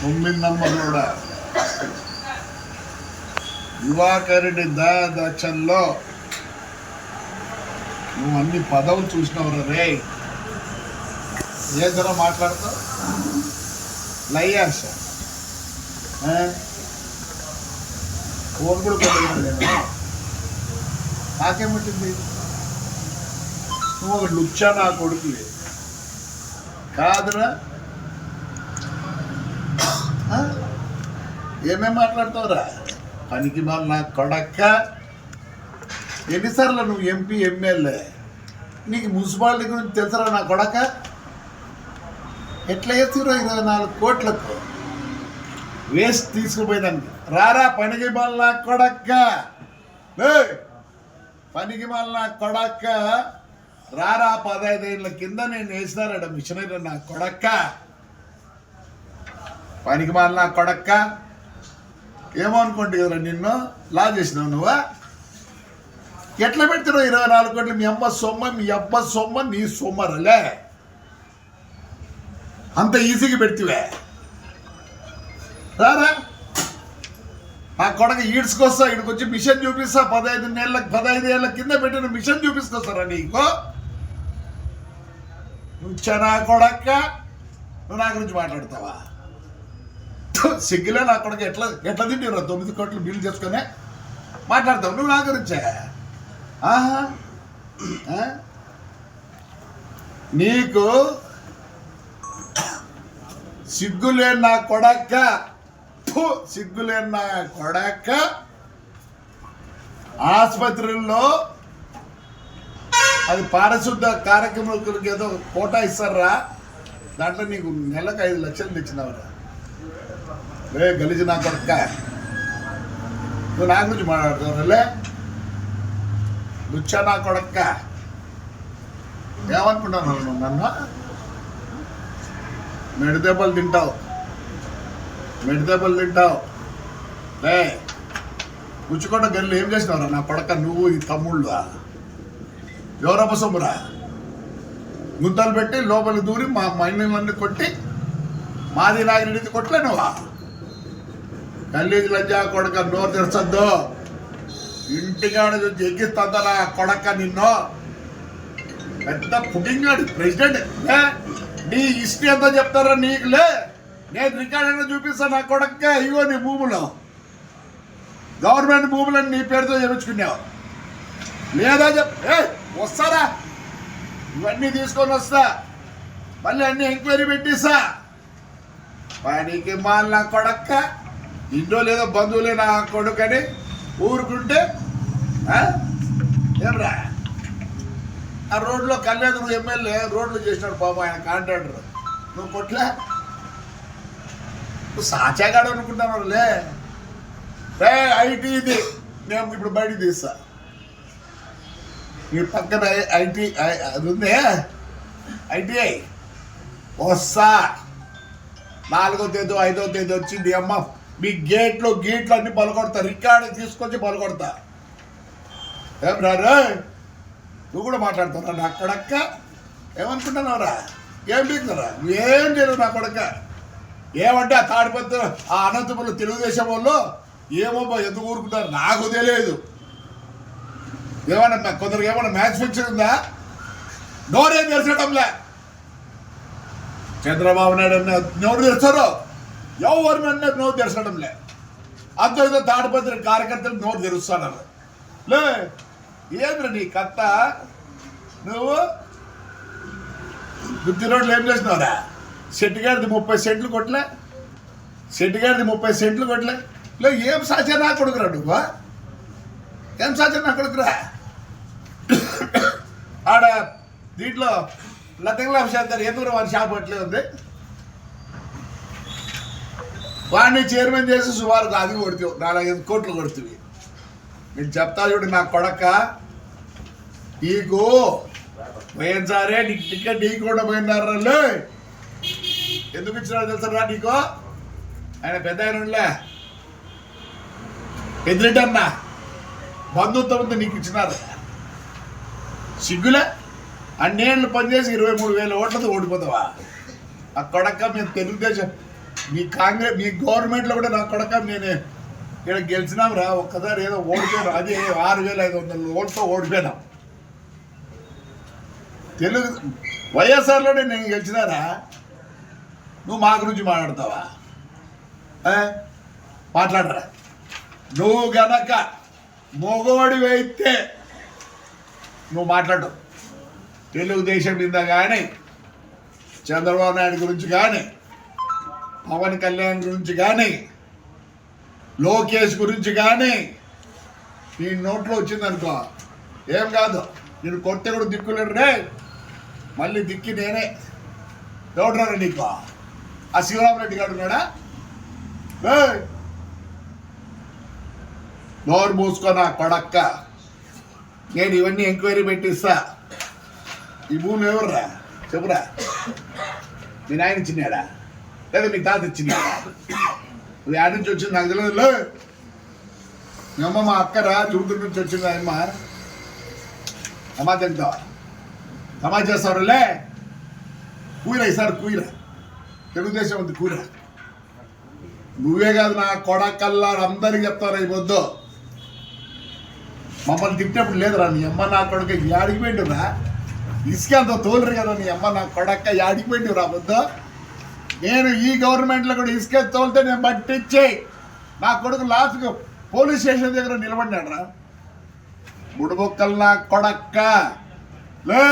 9 దివాకర్ రెడ్డి దక్షన్లో నువ్వు అన్ని పదవులు చూసినవరా రే. ఏ ధర మాట్లాడతావు లయ్యాస ఫోన్ కూడా కొట్టలేదు. నాకేమిటింది నువ్వు ఒక లుచ్చా నా కొడుకు కాదురా. ఏమేం మాట్లాడతావురా పనికి మాల నా కొడక్క. ఎన్నిసార్లు నువ్వు ఎంపీ ఎమ్మెల్యే నీకు మున్సిపాలిటీ గురించి తెలుసరా నా కొడక. ఎట్లా వేస్తురో 24 కోట్లకు వేస్ట్ తీసుకుపోయేదానికి. రారా పనికి మాల నా కొడక్క, పనికి మాల నా కొడక్క రారా. 15 ఏళ్ళ కింద నేను వేసినారట మిషనరీ నా కొడక్క. పనికి మాల నా కొడక్క ఏమో అనుకోండి కదరా నిన్ను లా చేసినావు నువ్వా. ఎట్లా పెడుతున్నావు 24 కోట్లు? మీ అమ్మ సొమ్మ, మీ అబ్బ సొమ్మ, నీ సొమ్మరలే. అంత ఈజీగా పెడితివే. రారా నా కొడక ఈడ్చుకొస్తా, ఇక్కడికి వచ్చి మిషన్ చూపిస్తా. 15 ఏళ్ళ కింద పెట్టిన మిషన్ చూపిస్తారా నీకు? నువ్వు నా కొడక్క నువ్వు నా గురించి మాట్లాడతావా? సిగ్గులే నా కొడక. ఎట్లా తింటారు 9 కోట్లు బిల్లు చేసుకునే మాట్లాడతావు నువ్వు నా గురించే. నీకు సిగ్గులేని నా కొడక్క, సిగ్గులేని నా కొడక్క. ఆసుపత్రుల్లో అది పారిశుద్ధ కార్యక్రమాలకు ఏదో కోటా ఇస్తారా, దాంట్లో నీకు నెలకు 5 లక్షలు తెచ్చినావురా. రే గలీజు నా కొడక్క నువ్వు నా గురించి మాట్లాడుతావులే. లుచ్చా నా కొడక్క ఏమనుకుంటాను నువ్వు నన్ను? మెడిదెబ్బలు తింటావు రే. గుచ్చుకొండ గల్లు ఏం చేసినావురా నా కొడక్క? నువ్వు ఈ తమ్ముళ్ళు ఎవరబ్బ సొమ్మురా? గుంతలు పెట్టి లోపలికి దూరి మా మైండ్లన్నీ కొట్టి మాది నాగిరెడ్డి కొట్టలే నువ్వా? గల్లీది లంజా కొడక నోరు తెరచద్దు. ఇంటికాడ ఎగ్గిస్తుందా నా కొడక నిన్ను. పెద్ద పుట్టింగాడు ప్రెసిడెంట్. నీ హిస్టరీ అంతా చెప్తారా నీకులే. నేను రికార్డ్ అయినా చూపిస్తాను నా కొడక్క. ఇగో నీ భూములు, గవర్నమెంట్ భూములని నీ పేరుతో చేయించుకున్నావు లేదా? వస్తారా? ఇవన్నీ తీసుకొని వస్తా, మళ్ళీ అన్ని ఎంక్వైరీ పెట్టిస్తా. పనికి మాల నా కొడక్క. ఇంట్లో లేదో బంధువులే నా కొడుకని ఊరుకుంటే ఏమరా? ఆ రోడ్లో కళ్యాణ్ నువ్వు ఎమ్మెల్యే రోడ్లు చేసినాడు బాబు, ఆయన కాంట్రాక్టర్. నువ్వు కొట్లే నువ్వు సాచాగాడు అనుకుంటున్నావులే. రే ఐటీ ఇది నేను ఇప్పుడు బయటికి తీస్తా. మీ పక్కన ఐటీ అది ఉందే ఐటీఐ వస్తా. 4వ తేదీ 5వ తేదీ వచ్చింది అమ్మ. మీ గేట్లు అన్ని పలకొడతా, రికార్డు తీసుకొచ్చి పలకొడతా. ఏం రారు నువ్వు కూడా మాట్లాడుతున్నా నా కొడక్క. ఏమనుకుంటున్నావురా? ఏం పీకుతారా? నువ్వేం చేయరు నా కొడక్క. ఏమంటే ఆ తాడిపత్రి ఆ అనంతపురం తెలుగుదేశం వాళ్ళు ఏమో ఎందుకు ఊరుకుంటారు నాకు తెలియదు. ఏమన్నా కొందరికి ఏమన్నా మ్యాచ్ ఫిక్షన్ ఉందా? నోరేం తెరచడంలే. చంద్రబాబు నాయుడు అన్న నోరు తెరుస్తారు, ఎవరినన్నా నోరు తెరచడంలే. అంతేదో తాడిపత్రి కార్యకర్తలు నోరు తెరుస్తాను లే. ఏంద్రా నీ కత్త? నువ్వు గుత్తి రోడ్లు ఏం చేసినావురా? శెట్టిగారిది 30 సెంట్లు కొట్టలే, శెట్టిగారిది 30 సెంట్లు కొట్టలే. లే ఏం సాచా నా కొడుకురా నువ్వు? ఏం సాచా నా కొడుకురా? ఆడ దీంట్లో లతంగుల శాంతారు ఎందుకు వారి షాప్ అట్లే ఉంది. వాడిని చైర్మన్ చేసి సుమారు అది కొడుతావు, 4-5 కోట్లు కొడుతుంది. నేను చెప్తా చూడు నా కొడక్క. నీకు పోయినసారే నీకు టికెట్ నీకుండా పోయినారు. ఎందుకు ఇచ్చినారో తెలుసా నీకు? ఆయన పెద్ద ఆయన పెద్దిరెడ్డి అన్న బంధుత్వంతో నీకు ఇచ్చినారు. సిగ్గులే. అన్నేళ్ళు పనిచేసి 23,000 ఓట్లతో ఓడిపోతావా? ఆ కొడక్క మేము తెలుగుదేశం మీ గవర్నమెంట్లో కూడా నా కొడక నేనే ఇక్కడ గెలిచినాం రా, ఒక్కసారి ఏదో ఓడిపోయాను, అది 6,500 ఓట్తో ఓడిపోయినాం. తెలుగు వైఎస్ఆర్లోనే నేను గెలిచినారా, నువ్వు మా గురించి మాట్లాడతావా? మాట్లాడరా. నువ్వు గనక మొగోడివైతే నువ్వు మాట్లాడు. తెలుగుదేశం మీద కానీ, చంద్రబాబు నాయుడు గురించి కానీ, పవన్ కళ్యాణ్ గురించి కానీ, లోకేష్ గురించి కానీ నీ నోట్లో వచ్చిందనుకో ఏం కాదు, నేను కొడితే కూడా దిక్కులేడు రే, మళ్ళీ దిక్కి నేనే. ఎవడరా నీకు? ఆ శివరామరెడ్డి గారు ఉన్నాడా? నోరు మూసుకొని ఆ కొడక్క, నేను ఇవన్నీ ఎంక్వైరీ పెట్టిస్తా. ఈ భూమి ఎవర్రా చెప్పురా? మీ నాయన ఇచ్చినాడా లేదా మీ తాత ఇచ్చినాడా? నువ్వు యాడ్ నుంచి వచ్చింది నాకు తెలియదు. మీ అమ్మ మా అక్కరా చురుకుల నుంచి వచ్చింది. అమ్మ సమాజ్ తింటావా? సమాజ్ చేస్తావులే. కూర ఈసారి కూర తెలుగుదేశం ఉంది కూర. నువ్వే కాదు నా కొడకల్లా అందరికి చెప్తారా ఈ పొద్దు. మమ్మల్ని తిట్టేప్పుడు లేదురా నీ అమ్మ నా కొడుక యాడికి పోయిండురా, ఇసుక అంత తోలరు కదా నీ అమ్మ నా కొడక్క యాడికి పోయిండురా పొద్దు. నేను ఈ గవర్నమెంట్లో కూడా ఇసుక తోలితే నేను పట్టించి నా కొడుకు లాస్ట్గా పోలీస్ స్టేషన్ దగ్గర నిలబడినాడు రా. బుడబొక్కలు నా కొడక్క లే.